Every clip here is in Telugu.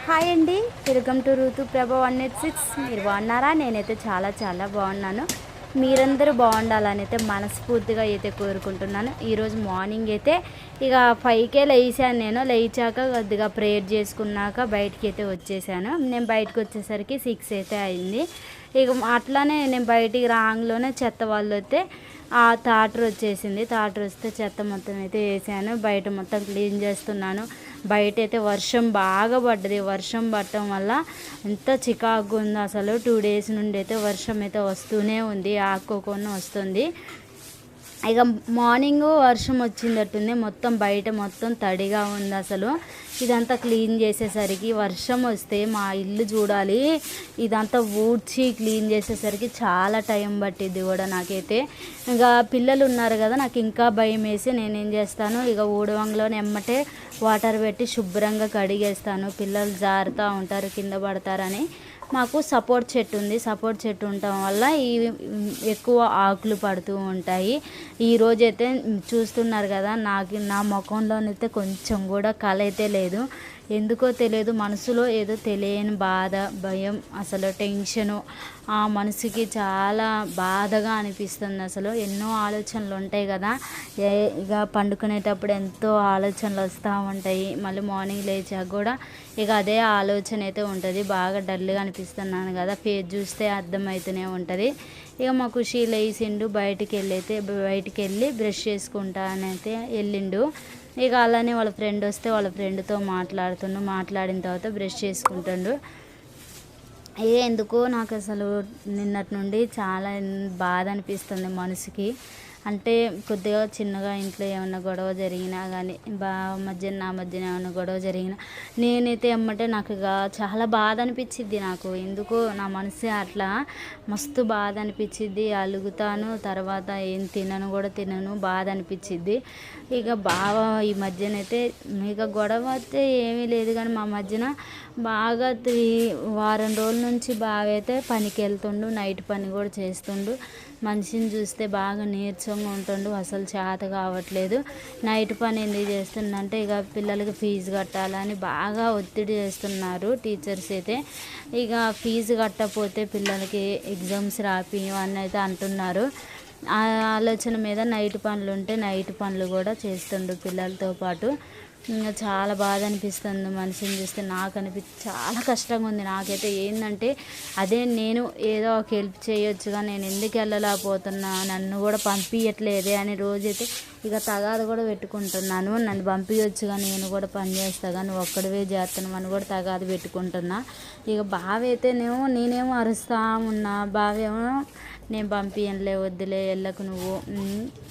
హాయ్ అండి, వెల్కమ్ టు ఋతు ప్రభ 186. మీరు బాగున్నారా? నేనైతే చాలా చాలా బాగున్నాను. మీరందరూ బాగుండాలని అయితే మనస్ఫూర్తిగా అయితే కోరుకుంటున్నాను. ఈరోజు మార్నింగ్ అయితే ఇక 5కే లేచాను. నేను లేచాక కొద్దిగా ప్రేయర్ చేసుకున్నాక బయటికి అయితే వచ్చేసాను. నేను బయటకు వచ్చేసరికి 6 అయితే అయింది. ఇక అట్లానే నేను బయటికి రాగానే చెత్త వాళ్ళు అయితే ఆ తాటరు వచ్చేసింది. తాటరు వస్తే చెత్త మొత్తం అయితే వేసాను. బయట మొత్తం క్లీన్ చేస్తున్నాను. బయట అయితే వర్షం బాగా పడ్డది. వర్షం పడటం వల్ల ఎంత చికాకు ఉంది అసలు. 2 డేస్ నుండి అయితే వర్షం అయితే వస్తూనే ఉంది, ఆకోకుండా వస్తుంది. ఇక మార్నింగ్ వర్షం వచ్చిందట్టుంది. మొత్తం బయట మొత్తం తడిగా ఉంది అసలు. ఇదంతా క్లీన్ చేసేసరికి వర్షం వస్తే మా ఇల్లు చూడాలి, ఇదంతా ఊడ్చి క్లీన్ చేసేసరికి చాలా టైం పట్టిద్ది కూడా నాకైతే. ఇక పిల్లలు ఉన్నారు కదా, నాకు ఇంకా భయం వేసి నేనేం చేస్తాను, ఇక ఊడవంగలో ఎమ్మటే వాటర్ పెట్టి శుభ్రంగా కడిగేస్తాను. పిల్లలు జారుతూ ఉంటారు, కింద పడతారని. మాకు సపోర్ట్ చెట్టు ఉంది. సపోర్ట్ చెట్టు ఉండటం వల్ల ఈ ఎక్కువ ఆకులు పడుతూ ఉంటాయి. ఈరోజైతే చూస్తున్నారు కదా, నా ముఖంలోనైతే కొంచెం కూడా కళ అయితే లేదు. ఎందుకో తెలియదు, మనసులో ఏదో తెలియని బాధ, భయం, అసలు టెన్షను. ఆ మనసుకి చాలా బాధగా అనిపిస్తుంది అసలు. ఎన్నో ఆలోచనలు ఉంటాయి కదా, ఇక పండుకునేటప్పుడు ఎంతో ఆలోచనలు వస్తూ ఉంటాయి. మళ్ళీ మార్నింగ్ లేచాక కూడా ఇక అదే ఆలోచన అయితే ఉంటుంది. బాగా డల్గా అనిపిస్తున్నాను కదా, ఫేస్ చూస్తే అర్థమవుతూనే ఉంటుంది. ఇక మా ఖుషి లేచిండు, బయటికి వెళ్ళి బ్రష్ చేసుకుంటా అని అయితే వెళ్ళిండు. ఇక అలానే వాళ్ళ ఫ్రెండ్ వస్తే వాళ్ళ ఫ్రెండ్తో మాట్లాడిన తర్వాత బ్రష్ చేసుకుంటుండు. ఎందుకో నాకు అసలు నిన్నటి నుండి చాలా బాధ అనిపిస్తుంది మనసుకి. అంటే కొద్దిగా చిన్నగా ఇంట్లో ఏమన్నా గొడవ జరిగినా కానీ, నా మధ్యన ఏమన్నా గొడవ జరిగినా నేనైతే నాకు ఇక చాలా బాధ అనిపించిద్ది. నాకు ఎందుకో నా మనసు అట్లా మస్తు బాధ అనిపించిద్ది. అలుగుతాను, తర్వాత ఏం తినను, బాధ అనిపించిద్ది. ఇక ఈ మధ్యనైతే ఇక గొడవ అయితే ఏమీ లేదు, కానీ మా మధ్యన బాగా వారం రోజుల నుంచి బాగా అయితే పనికి వెళ్తుండు, నైట్ పని కూడా చేస్తుండు. మనిషిని చూస్తే బాగా నీరసంగా ఉంటుండు, అసలు చేత కావట్లేదు. నైట్ పని ఎందుకు చేస్తుండంటే ఇక పిల్లలకి ఫీజు కట్టాలని బాగా ఒత్తిడి చేస్తున్నారు టీచర్స్ అయితే. ఇక ఫీజు కట్టకపోతే పిల్లలకి ఎగ్జామ్స్ అని అయితే అంటున్నారు. ఆ ఆలోచన మీద నైట్ పనులు ఉంటే నైట్ పనులు కూడా చేస్తుండు పిల్లలతో పాటు. ఇంకా చాలా బాధ అనిపిస్తుంది మనిషిని చూస్తే. చాలా కష్టంగా ఉంది నాకైతే. ఏంటంటే అదే నేను ఏదో ఒక హెల్ప్ చేయొచ్చుగా, నేను ఎందుకు వెళ్ళలేకపోతున్నా, నన్ను కూడా పంపించట్లేదే అని రోజైతే ఇక తగాదు కూడా పెట్టుకుంటున్నాను. నన్ను పంపించచ్చుగా, నేను కూడా పని చేస్తా, కానీ ఒక్కడివే చేస్తున్నాను అని కూడా తగాదు పెట్టుకుంటున్నా. ఇక బావైతే నేనేమో అరుస్తా ఉన్నా, బావేమో నేను పంపించలే, వద్దులే, వెళ్ళకు నువ్వు,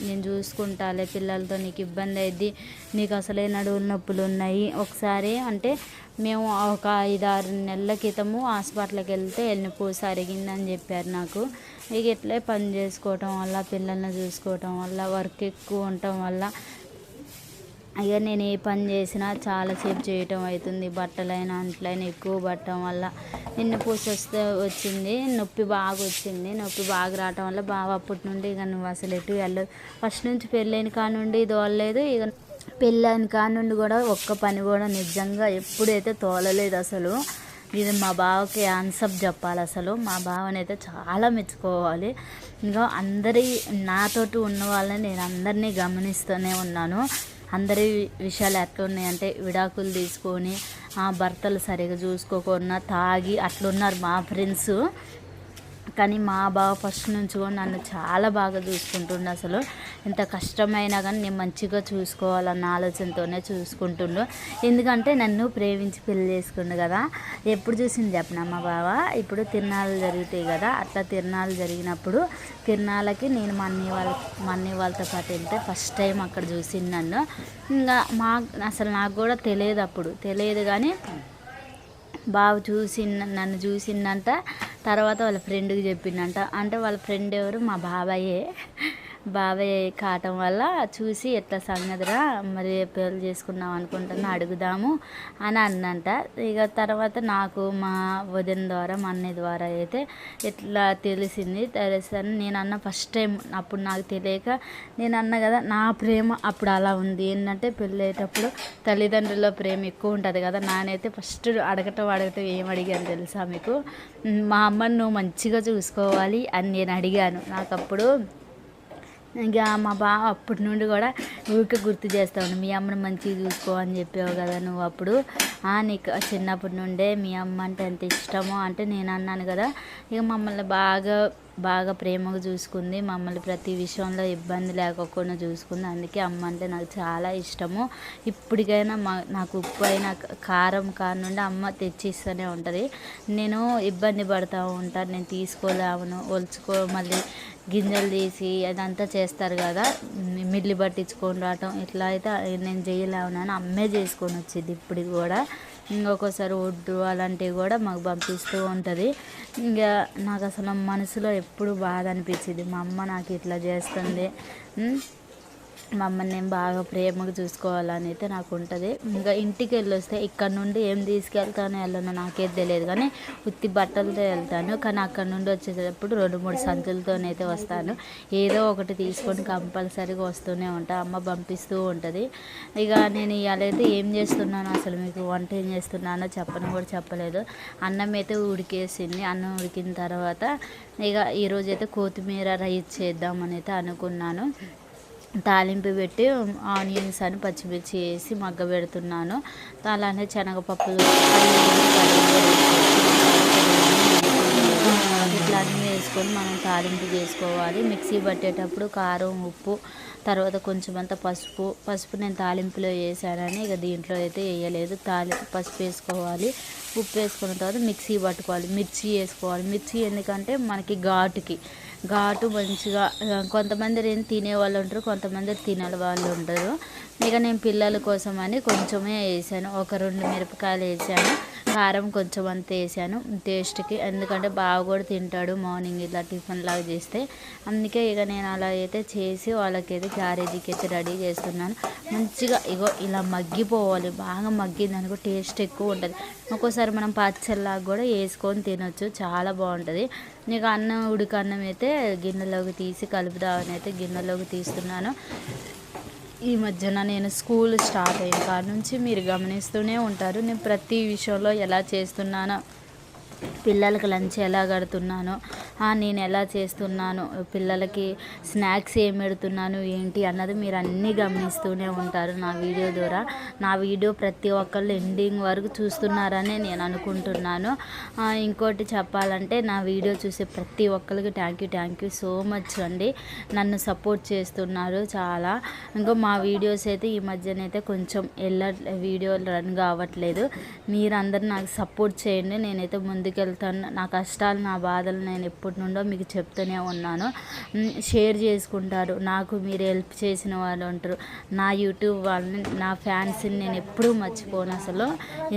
నేను చూసుకుంటాలే పిల్లలతో, నీకు ఇబ్బంది అయింది, నీకు అసలే నడువులు నొప్పులు ఉన్నాయి. ఒకసారి అంటే మేము ఒక 5-6 నెలల క్రితము హాస్పిటల్కి వెళ్తే వెన్నుపూస అరిగిందని చెప్పారు నాకు. ఇక ఇట్లే పని చేసుకోవటం వల్ల, పిల్లల్ని చూసుకోవటం వల్ల, వర్క్ ఎక్కువ ఉండటం వల్ల ఇక నేను ఏ పని చేసినా చాలాసేపు చేయటం అవుతుంది. బట్టలైనా అంట్లైనా ఎక్కువ పట్టడం వల్ల వెన్నుపూస వచ్చింది. నొప్పి బాగా వచ్చింది. నొప్పి బాగా రావటం వల్ల బాగా అప్పటి నుండి ఇక నువ్వు అసలు ఎటు వెళ్ళదు. ఫస్ట్ నుంచి పెళ్ళైన కాడ నుండి తోలలేదు. ఇక పెళ్ళైన కాడ నుండి కూడా ఒక్క పని కూడా నిజంగా ఎప్పుడైతే తోలలేదు అసలు. ఇది మా బావకి ఆన్సప్ చెప్పాలి అసలు. మా బావనైతే చాలా మెచ్చుకోవాలి. ఇంకా నాతోటి ఉన్న వాళ్ళని నేను అందరినీ గమనిస్తూనే ఉన్నాను. అందరి విషయాలు ఎట్లున్నాయంటే విడాకులు తీసుకొని భర్తలు సరిగా చూసుకోకుండా తాగి అట్లున్నారు మా ఫ్రెండ్స్. కానీ మా బావ ఫస్ట్ నుంచి కూడా నన్ను చాలా బాగా చూసుకుంటుండు. అసలు ఎంత కష్టమైనా కానీ నేను మంచిగా చూసుకోవాలన్న ఆలోచనతోనే చూసుకుంటుండు. ఎందుకంటే నన్ను ప్రేమించి పెళ్లి చేసుకుండు కదా. ఎప్పుడు చూసింది చెప్పిన మా బావ, ఇప్పుడు తిరునాళ్ళు జరుగుతాయి కదా, అట్లా తిరునాళ్ళు జరిగినప్పుడు తిరునాళ్ళకి నేను మా అన్నయ్య వాళ్ళతో పాటు వెళ్తే ఫస్ట్ టైం అక్కడ చూసింది నన్ను. ఇంకా అసలు నాకు కూడా తెలియదు కానీ బావ నన్ను చూసిందంట. తర్వాత వాళ్ళ ఫ్రెండ్కి చెప్పిందంట. అంటే వాళ్ళ ఫ్రెండ్ ఎవరు, మా బాబాయే. బాబాయ్ కావటం వల్ల చూసి ఎట్లా సంగతిరా మరి పెళ్ళి చేసుకున్నాం అనుకుంటున్నా అడుగుదాము అని అన్నంట. ఇక తర్వాత నాకు మా వదిన ద్వారా మా అన్నయ్య ద్వారా అయితే ఇట్లా తెలిసింది. తెలుసని నేను అన్న ఫస్ట్ టైం అప్పుడు నాకు తెలియక నేను అన్న కదా, నా ప్రేమ అప్పుడు అలా ఉంది. ఏంటంటే పెళ్ళి అయ్యేటప్పుడు తల్లిదండ్రుల ప్రేమ ఎక్కువ ఉంటుంది కదా. నానైతే ఫస్ట్ అడగటం ఏం అడిగాను తెలుసా మీకు? మా అమ్మని నువ్వు మంచిగా చూసుకోవాలి అని నేను అడిగాను. నాకు అప్పుడు ఇక మా బావ అప్పటి నుండి కూడా ఊరికే గుర్తు చేస్తాను, మీ అమ్మని మంచిగా చూసుకో అని చెప్పావు కదా నువ్వు అప్పుడు, నీకు చిన్నప్పటి నుండే మీ అమ్మ అంటే ఎంత ఇష్టమో అంటే నేను అన్నాను కదా. ఇక మమ్మల్ని బాగా ప్రేమగా చూసుకుంది, మమ్మల్ని ప్రతి విషయంలో ఇబ్బంది లేకుండా చూసుకుంది. అందుకే అమ్మ అంటే నాకు చాలా ఇష్టము. ఇప్పటికైనా నాకు ఉప్పు అయినా కారం నుండి అమ్మ తెచ్చిస్తూనే ఉంటుంది. నేను ఇబ్బంది పడుతూ ఉంటాను, నేను తీసుకోలేవను, మళ్ళీ గింజలు తీసి అదంతా చేస్తారు కదా, మిల్లి పట్టించుకొని రావటం ఇట్లా అయితే నేను చేయలేవనని అమ్మే చేసుకొని వచ్చింది. ఇప్పుడు కూడా ఒక్కోసారి ఒడ్డు అలాంటివి కూడా మాకు పంపిస్తూ ఉంటుంది. ఇంకా నాకు అసలు మనసులో ఎప్పుడు బాధ అనిపించింది, మా అమ్మ నాకు ఇట్లా చేస్తుంది, మా అమ్మని నేను బాగా ప్రేమగా చూసుకోవాలని అయితే నాకు ఉంటుంది. ఇంకా ఇంటికి వెళ్ళొస్తే ఇక్కడ నుండి ఏం తీసుకెళ్తానో వెళ్ళను నాకేం తెలియదు, కానీ ఉత్తి బట్టలతో వెళ్తాను. కానీ అక్కడ నుండి వచ్చేటప్పుడు 2-3 సంచులతోనైతే వస్తాను. ఏదో ఒకటి తీసుకొని కంపల్సరీగా వస్తూనే ఉంటాను, అమ్మ పంపిస్తూ ఉంటుంది. ఇక నేను ఇవాళైతే ఏం చేస్తున్నానో అసలు మీకు వంట ఏం చేస్తున్నానో చెప్పలేదు. అన్నం అయితే ఉడికేసింది. అన్నం ఉడికిన తర్వాత ఇక ఈరోజైతే కొత్తిమీర రైస్ చేద్దామని అయితే అనుకున్నాను. తాలింపు పెట్టి ఆనియన్స్ అని పచ్చిమిర్చి వేసి మగ్గ పెడుతున్నాను. అలానే శనగపప్పులు ఇట్లా అన్నీ వేసుకొని మనం తాలింపు చేసుకోవాలి. మిక్సీ పట్టేటప్పుడు కారం, ఉప్పు, తర్వాత కొంచెం అంత పసుపు నేను తాలింపులో వేసానని ఇక దీంట్లో అయితే వేయలేదు. పసుపు వేసుకోవాలి, ఉప్పు వేసుకున్న తర్వాత మిక్సీ పట్టుకోవాలి, మిర్చి వేసుకోవాలి. మిర్చి ఎందుకంటే మనకి ఘాటు మంచిగా, కొంతమంది తినేవాళ్ళు ఉంటారు, కొంతమంది తినే వాళ్ళు ఉంటారు. ఇక నేను పిల్లల కోసం అని కొంచెమే వేసాను, ఒక 2 మిరపకాయలు వేసాను, కారం కొంచెం అంత వేసాను టేస్ట్కి. ఎందుకంటే బాగా కూడా తింటాడు మార్నింగ్ ఇలా టిఫిన్ లాగా చేస్తే. అందుకే ఇక నేను అలా అయితే చేసి వాళ్ళకైతే క్యారేజీకి అయితే రెడీ చేస్తున్నాను. మంచిగా ఇలా మగ్గిపోవాలి, బాగా మగ్గింది అనుకో టేస్ట్ ఎక్కువ ఉంటుంది. ఒక్కోసారి మనం పచ్చళ్ళలాగా కూడా వేసుకొని తినొచ్చు, చాలా బాగుంటుంది. ఇక అన్నం అయితే గిన్నెలోకి తీసి కలుపుదామని అయితే గిన్నెలోకి తీస్తున్నాను. ఈ మధ్యన నేను స్కూల్ స్టార్ట్ అయిన కాడ నుంచి మీరు గమనిస్తూనే ఉంటారు, నేను ప్రతి విషయంలో ఎలా చేస్తున్నానో, పిల్లలకి లంచ్ ఎలా కడుతున్నాను, నేను ఎలా చేస్తున్నాను, పిల్లలకి స్నాక్స్ ఏం పెడుతున్నాను ఏంటి అన్నది మీరు అన్నీ గమనిస్తూనే ఉంటారు నా వీడియో ద్వారా. నా వీడియో ప్రతి ఒక్కళ్ళు ఎండింగ్ వరకు చూస్తున్నారని నేను అనుకుంటున్నాను. ఇంకోటి చెప్పాలంటే నా వీడియో చూసే ప్రతి ఒక్కరికి థ్యాంక్ యూ సో మచ్ అండి. నన్ను సపోర్ట్ చేస్తున్నారు చాలా. ఇంకా మా వీడియోస్ అయితే ఈ మధ్యనైతే కొంచెం వీడియోలు రన్ కావట్లేదు. మీరందరూ నాకు సపోర్ట్ చేయండి, నేనైతే ముందుకెళ్తాను. నా కష్టాలు, నా బాధలు నేను ఎప్పటి నుండో మీకు చెప్తూనే ఉన్నాను. షేర్ చేసుకుంటారు, నాకు మీరు హెల్ప్ చేసిన వాళ్ళు ఉంటారు. నా యూట్యూబ్ వాళ్ళని, నా ఫ్యాన్స్ని నేను ఎప్పుడూ మర్చిపోను అసలు.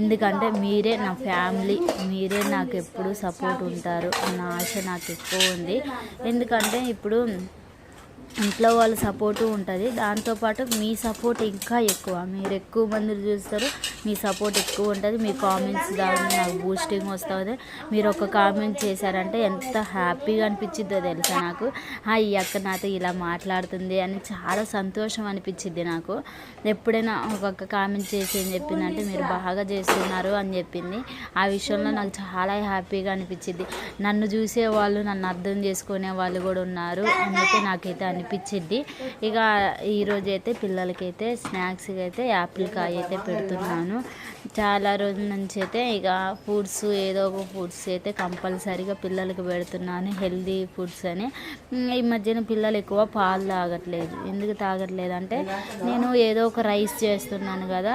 ఎందుకంటే మీరే నా ఫ్యామిలీ, మీరే నాకు ఎప్పుడూ సపోర్ట్ ఉంటారు అన్న ఆశ నాకు ఎక్కువ ఉంది. ఎందుకంటే ఇప్పుడు ఇంట్లో వాళ్ళ సపోర్టు ఉంటుంది, దాంతోపాటు మీ సపోర్ట్ ఇంకా ఎక్కువ, మీరు ఎక్కువ మంది చూస్తారు, మీ సపోర్ట్ ఎక్కువ ఉంటుంది. మీ కామెంట్స్ ద్వారా నాకు బూస్టింగ్ వస్తుంది. మీరు ఒక కామెంట్ చేశారంటే ఎంత హ్యాపీగా అనిపించిద్దో తెలుసా నాకు. ఈ అక్క నాతో ఇలా మాట్లాడుతుంది అని చాలా సంతోషం అనిపించింది నాకు. ఎప్పుడైనా ఒక్కొక్క కామెంట్ చేసి ఏం చెప్పిందంటే మీరు బాగా చేస్తున్నారు అని చెప్పింది. ఆ విషయంలో నాకు చాలా హ్యాపీగా అనిపించింది. నన్ను చూసేవాళ్ళు, నన్ను అర్థం చేసుకునే వాళ్ళు కూడా ఉన్నారు అని అయితే నాకైతే అనిపించింది. ఇక ఈరోజు అయితే పిల్లలకైతే స్నాక్స్కి అయితే యాపిల్ కాయ అయితే పెడుతున్నాను. చాలా రోజుల నుంచి అయితే ఇక ఫుడ్స్, ఏదో ఒక ఫుడ్స్ అయితే కంపల్సరీగా పిల్లలకి పెడుతున్నాను, హెల్దీ ఫుడ్స్ అని. ఈ మధ్యన పిల్లలు ఎక్కువ పాలు తాగట్లేదు. ఎందుకు తాగట్లేదు అంటే నేను ఏదో ఒక రైస్ చేస్తున్నాను కదా,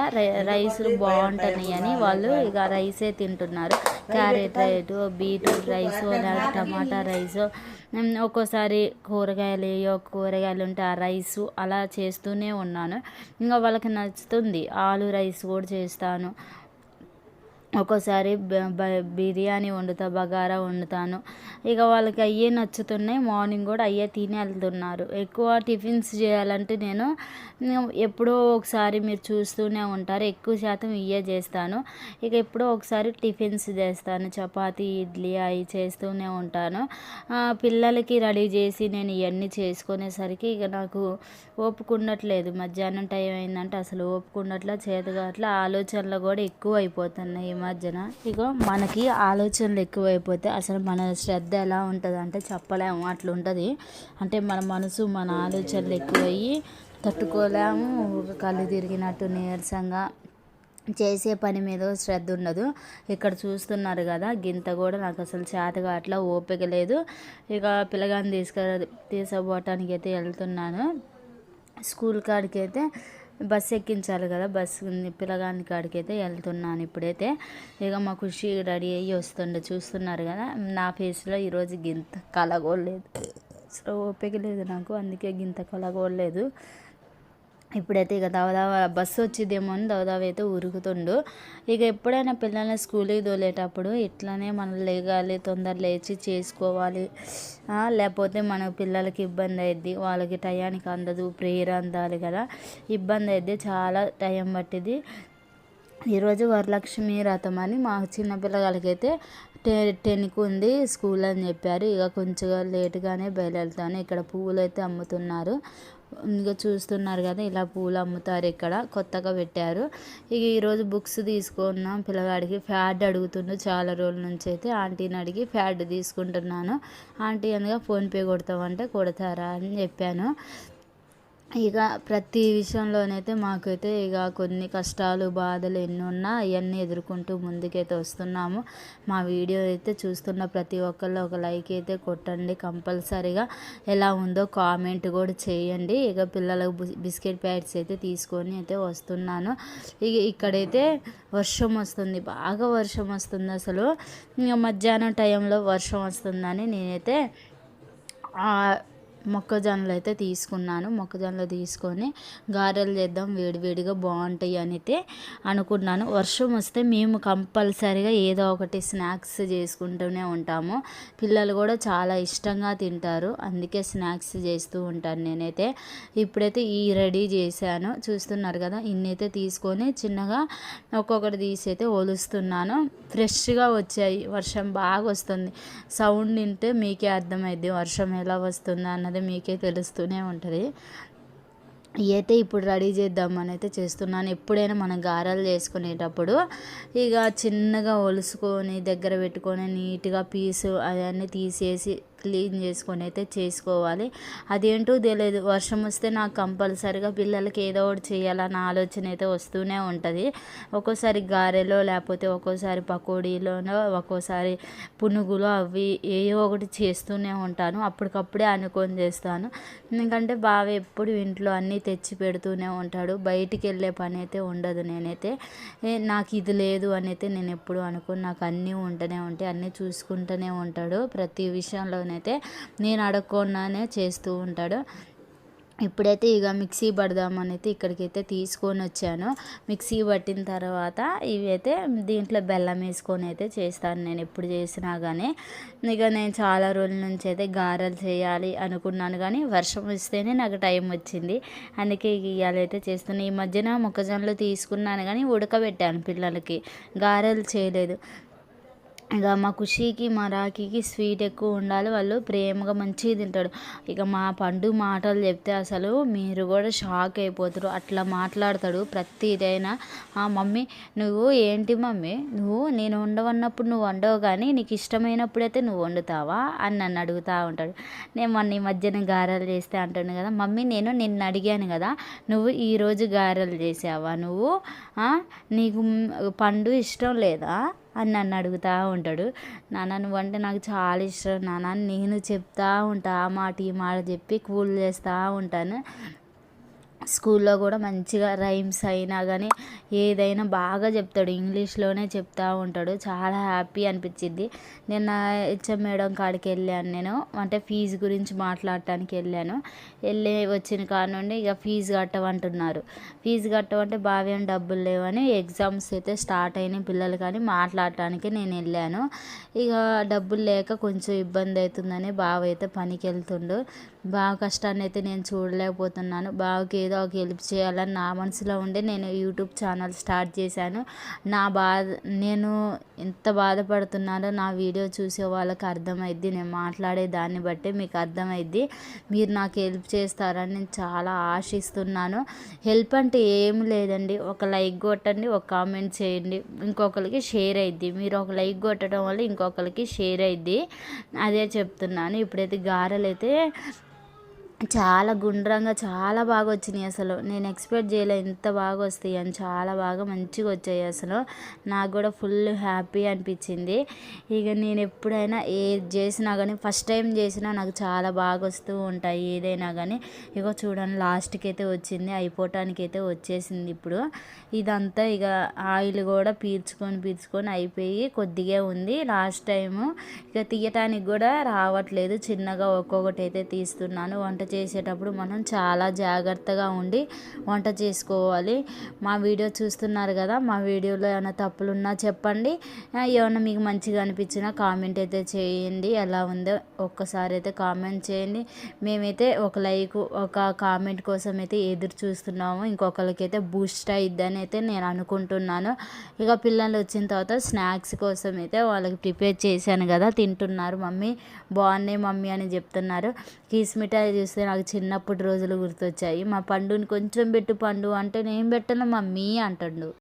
రైస్లు బాగుంటున్నాయి అని వాళ్ళు ఇక రైసే తింటున్నారు. క్యారెట్ రైస్, బీట్రూట్ రైస్, అలాగే టమాటా రైస్, ఒక్కోసారి కూరగాయలు ఉంటే ఆ రైసు అలా చేస్తూనే ఉన్నాను. ఇంకా వాళ్ళకి నచ్చుతుంది. ఆలు రైస్ కూడా చేస్తాను. ఒక్కోసారి బిర్యానీ వండుతా, బగారా వండుతాను. ఇక వాళ్ళకి అయ్యే నచ్చుతున్నాయి. మార్నింగ్ కూడా అయ్యే తిని వెళ్తున్నారు. ఎక్కువ టిఫిన్స్ చేయాలంటే నేను ఎప్పుడో ఒకసారి మీరు చూస్తూనే ఉంటారు, ఎక్కువ శాతం ఇవే చేస్తాను. ఇక ఎప్పుడో ఒకసారి టిఫిన్స్ చేస్తాను, చపాతీ, ఇడ్లీ అవి చేస్తూనే ఉంటాను. పిల్లలకి రెడీ చేసి నేను ఇవన్నీ చేసుకునేసరికి ఇక నాకు ఓపిక ఉండట్లేదు. మధ్యాహ్నం టైం అయిందంటే అసలు ఓపిక ఉండట్లా, చేతగా అట్లా ఆలోచనలు కూడా ఎక్కువ అయిపోతున్నాయి ఈ మధ్యన. ఇగో మనకి ఆలోచనలు ఎక్కువైపోతే అసలు మన శ్రద్ధ ఎలా ఉంటుంది అంటే చెప్పలేము, అట్లా ఉంటుంది. అంటే మన మనసు, మన ఆలోచనలు ఎక్కువయ్యి తట్టుకోలేము. కళ్ళు తిరిగినట్టు నీరసంగా చేసే పని మీద శ్రద్ధ ఉండదు. ఇక్కడ చూస్తున్నారు కదా, గింత కూడా నాకు అసలు చేతగా అట్లా ఓపిక లేదు. ఇక పిల్లగాన్ని తీసుకుపోవటానికి అయితే వెళ్తున్నాను. స్కూల్ కాడికి అయితే బస్సు ఎక్కించాలి కదా, బస్సు పిల్లగాని కాడికి అయితే వెళ్తున్నాను ఇప్పుడైతే. ఇక మా ఖుషి రెడీ అయ్యి వస్తుండే చూస్తున్నారు కదా. నా ఫేస్లో ఈరోజు గింత కలగోలేదు, అసలు ఓపిక లేదు నాకు, అందుకే గింత కలగోలేదు. ఇప్పుడైతే ఇక దవదావ బస్సు వచ్చిద్దేమో అని దవదావ అయితే ఉరుకుతుండు. ఇక ఎప్పుడైనా పిల్లల్ని స్కూల్కి తోలేటప్పుడు ఇట్లనే మనం లేగాలి, తొందర లేచి చేసుకోవాలి. లేకపోతే మన పిల్లలకి ఇబ్బంది అయ్యిద్ది, వాళ్ళకి టయానికి అందదు, ప్రేయర్ అందాలి కదా, ఇబ్బంది అయ్యిద్ది, చాలా టైం పట్టింది. ఈరోజు వరలక్ష్మి వ్రతం అని మా చిన్నపిల్లలకైతే 10కి ఉంది స్కూల్ అని చెప్పారు. ఇక కొంచెం లేటుగానే బయలుదేరుతాను. ఇక్కడ పువ్వులు అయితే అమ్ముతున్నారు, ఇక చూస్తున్నారు కదా, ఇలా పూలు అమ్ముతారు, ఇక్కడ కొత్తగా పెట్టారు. ఇక ఈరోజు బుక్స్ తీసుకున్నాం పిల్లగాడికి. ఫ్యాడ్ అడుగుతుండు చాలా రోజుల నుంచి అయితే. ఆంటీని అడిగి ఫ్యాడ్ తీసుకుంటున్నాను. ఆంటీ అనగా ఫోన్పే కొడతామంటే కొడతారా అని చెప్పాను. ఇక ప్రతి విషయంలోనైతే మాకైతే ఇక కొన్ని కష్టాలు, బాధలు ఎన్ని ఉన్నా అవన్నీ ఎదుర్కొంటూ ముందుకైతే వస్తున్నాము. మా వీడియో అయితే చూస్తున్న ప్రతి ఒక్కళ్ళు ఒక లైక్ అయితే కొట్టండి కంపల్సరీగా. ఎలా ఉందో కామెంట్ కూడా చేయండి. ఇక పిల్లలకు బిస్కెట్ ప్యాకెట్స్ అయితే తీసుకొని అయితే వస్తున్నాను. ఇక ఇక్కడైతే వర్షం వస్తుంది, బాగా వర్షం వస్తుంది. అసలు ఇక మధ్యాహ్నం టైంలో వర్షం వస్తుందని నేనైతే మొక్కజొన్నలు అయితే తీసుకున్నాను. మొక్కజొన్నలు తీసుకొని గారెలు చేద్దాం, వేడివేడిగా బాగుంటాయి అని అయితే అనుకున్నాను. వర్షం వస్తే మేము కంపల్సరీగా ఏదో ఒకటి స్నాక్స్ చేసుకుంటూనే ఉంటాము. పిల్లలు కూడా చాలా ఇష్టంగా తింటారు, అందుకే స్నాక్స్ చేస్తూ ఉంటాను నేనైతే. ఇప్పుడైతే ఈ రెడీ చేశాను, చూస్తున్నారు కదా. ఇన్నైతే తీసుకొని చిన్నగా ఒక్కొక్కటి తీసి అయితే ఒలుస్తున్నాను. ఫ్రెష్గా వచ్చాయి, వర్షం బాగా వస్తుంది. సౌండ్ వింటే మీకే అర్థమైద్ది వర్షం ఎలా వస్తుంది అన్నది మీకే తెలుస్తూనే ఉంటుంది. అయితే ఇప్పుడు రెడీ చేద్దామని అయితే చేస్తున్నాను. ఎప్పుడైనా మనం గారెలు చేసుకునేటప్పుడు ఇక చిన్నగా ఒలుసుకొని దగ్గర పెట్టుకొని నీట్గా పీసు అవన్నీ తీసేసి క్లీన్ చేసుకొని అయితే చేసుకోవాలి. అదేంటో తెలియదు, వర్షం వస్తే నాకు కంపల్సరీగా పిల్లలకి ఏదో ఒకటి చేయాలన్న ఆలోచన అయితే వస్తూనే ఉంటుంది. ఒక్కోసారి గారెలో, లేకపోతే ఒక్కోసారి పకోడీలోనో, ఒక్కోసారి పునుగులు అవి ఏవో ఒకటి చేస్తూనే ఉంటాను. అప్పటికప్పుడే అనుకొని చేస్తాను. ఎందుకంటే బావ ఎప్పుడు ఇంట్లో అన్నీ తెచ్చి పెడుతూనే ఉంటాడు, బయటికి వెళ్ళే పని అయితే ఉండదు. నేనైతే నాకు ఇది లేదు అని అయితే నేను ఎప్పుడు అనుకోను. నాకు అన్నీ ఉంటూనే ఉంటాయి, అన్నీ చూసుకుంటూనే ఉంటాడు. ప్రతి విషయంలోనైతే నేను అడగకుండానే చేస్తూ ఉంటాడు. ఇప్పుడైతే ఇక మిక్సీ పడదామని అయితే ఇక్కడికైతే తీసుకొని వచ్చాను. మిక్సీ పట్టిన తర్వాత ఇవి అయితే దీంట్లో బెల్లం వేసుకొని అయితే చేస్తాను నేను ఎప్పుడు చేసినా కానీ. ఇక నేను చాలా రోజుల నుంచి అయితే గారెలు చేయాలి అనుకున్నాను, కానీ వర్షం వస్తేనే నాకు టైం వచ్చింది. అందుకే ఇవాళ అయితే చేస్తున్నాను. ఈ మధ్యన మొక్కజొన్నలు తీసుకున్నాను కానీ ఉడకబెట్టాను పిల్లలకి, గారెలు చేయలేదు. ఇక మా ఖుషీకి, మా రాఖీకి స్వీట్ ఎక్కువ ఉండాలి, వాళ్ళు ప్రేమగా మంచిగా తింటాడు. ఇక మా పండు మాటలు చెప్తే అసలు మీరు కూడా షాక్ అయిపోతారు, అట్లా మాట్లాడతాడు ప్రతిదైనా. మమ్మీ నువ్వు ఏంటి మమ్మీ, నువ్వు నేను వండవన్నప్పుడు నువ్వు వండవు, కానీ నీకు ఇష్టమైనప్పుడైతే నువ్వు వండుతావా అని నన్ను అడుగుతూ ఉంటాడు. నేను మొన్న ఈ మధ్యన గారెలు చేస్తే అంటాను కదా, మమ్మీ నేను నిన్ను అడిగాను కదా, నువ్వు ఈరోజు గారెలు చేసావా, నువ్వు నీకు పండు ఇష్టం లేదా అని నన్ను అడుగుతూ ఉంటాడు. నాన్న నువ్వంటే నాకు చాలా ఇష్టం నాన్న, నేను చెప్తా ఉంటా, ఆ మాట ఈ మాట చెప్పి కూల్ చేస్తూ ఉంటాను. స్కూల్లో కూడా మంచిగా రైమ్స్ అయినా కానీ ఏదైనా బాగా చెప్తాడు, ఇంగ్లీష్లోనే చెప్తూ ఉంటాడు. చాలా హ్యాపీ అనిపించింది. నిన్న హెచ్ఎం మేడం కాడికి వెళ్ళాను నేను, అంటే ఫీజు గురించి మాట్లాడటానికి వెళ్ళాను. వచ్చిన కాడ నుండి ఇక ఫీజు కట్టమంటున్నారు. ఫీజు కట్టమంటే బావేం డబ్బులు లేవని, ఎగ్జామ్స్ అయితే స్టార్ట్ అయినాయి పిల్లలు కానీ మాట్లాడటానికి నేను వెళ్ళాను. ఇక డబ్బులు లేక కొంచెం ఇబ్బంది అవుతుందని బావ అయితే పనికి వెళ్తుండు. బావ కష్టాన్ని అయితే నేను చూడలేకపోతున్నాను. బావకి ఏదో ఒక హెల్ప్ చేయాలని నా మనసులో ఉండి నేను యూట్యూబ్ ఛానల్ స్టార్ట్ చేశాను. నేను ఎంత బాధపడుతున్నానో నా వీడియో చూసే వాళ్ళకి అర్థమైద్ది, నేను మాట్లాడే దాన్ని బట్టి మీకు అర్థమైద్ది. మీరు నాకు హెల్ప్ చేస్తారని నేను చాలా ఆశిస్తున్నాను. హెల్ప్ అంటే ఏం లేదండి, ఒక లైక్ కొట్టండి, ఒక కామెంట్ చేయండి, ఇంకొకరికి షేర్ అయ్యిద్ది. మీరు ఒక లైక్ కొట్టడం వల్ల ఇంకొకరికి షేర్ అయ్యిద్ది. అదే చెప్తున్నాను. ఇప్పుడైతే గారెలు అయితే చాలా గుండ్రంగా చాలా బాగా వచ్చినాయి. అసలు నేను ఎక్స్పెక్ట్ చేయలే ఇంత బాగా వస్తాయి అని. చాలా బాగా మంచిగా వచ్చాయి. అసలు నాకు కూడా ఫుల్ హ్యాపీ అనిపించింది. ఇక నేను ఎప్పుడైనా ఏది చేసినా కానీ, ఫస్ట్ టైం చేసినా నాకు చాలా బాగా వస్తూ ఉంటాయి ఏదైనా కానీ. ఇక చూడండి లాస్ట్కి అయితే వచ్చింది, అయిపోవటానికి అయితే వచ్చేసింది. ఇప్పుడు ఇదంతా ఇక ఆయిల్ కూడా పీల్చుకొని అయిపోయి కొద్దిగా ఉంది లాస్ట్ టైము. ఇక తీయటానికి కూడా రావట్లేదు, చిన్నగా ఒక్కొక్కటి అయితే తీస్తున్నాను. వంట చేసేటప్పుడు మనం చాలా జాగ్రత్తగా ఉండి వంట చేసుకోవాలి. మా వీడియో చూస్తున్నారు కదా, మా వీడియోలో ఏమైనా తప్పులున్నా చెప్పండి. ఏమైనా మీకు మంచిగా అనిపించినా కామెంట్ అయితే చేయండి. ఎలా ఉందో ఒక్కసారి అయితే కామెంట్ చేయండి. మేమైతే ఒక లైక్ ఒక కామెంట్ కోసం అయితే ఎదురు చూస్తున్నాము. ఇంకొకరికైతే బూస్ట్ అయిద్దని అయితే నేను అనుకుంటున్నాను. ఇక పిల్లలు వచ్చిన తర్వాత స్నాక్స్ కోసం అయితే వాళ్ళకి ప్రిపేర్ చేశాను కదా, తింటున్నారు. మమ్మీ బాగున్నాయి మమ్మీ అని చెప్తున్నారు. కీస్ మిఠాయి చూస్తే నాకు చిన్నప్పటి రోజులు గుర్తొచ్చాయి. మా పండుని కొంచెం పెట్టు పండు అంటే నేను పెట్టను మమ్మీ అంటాడు.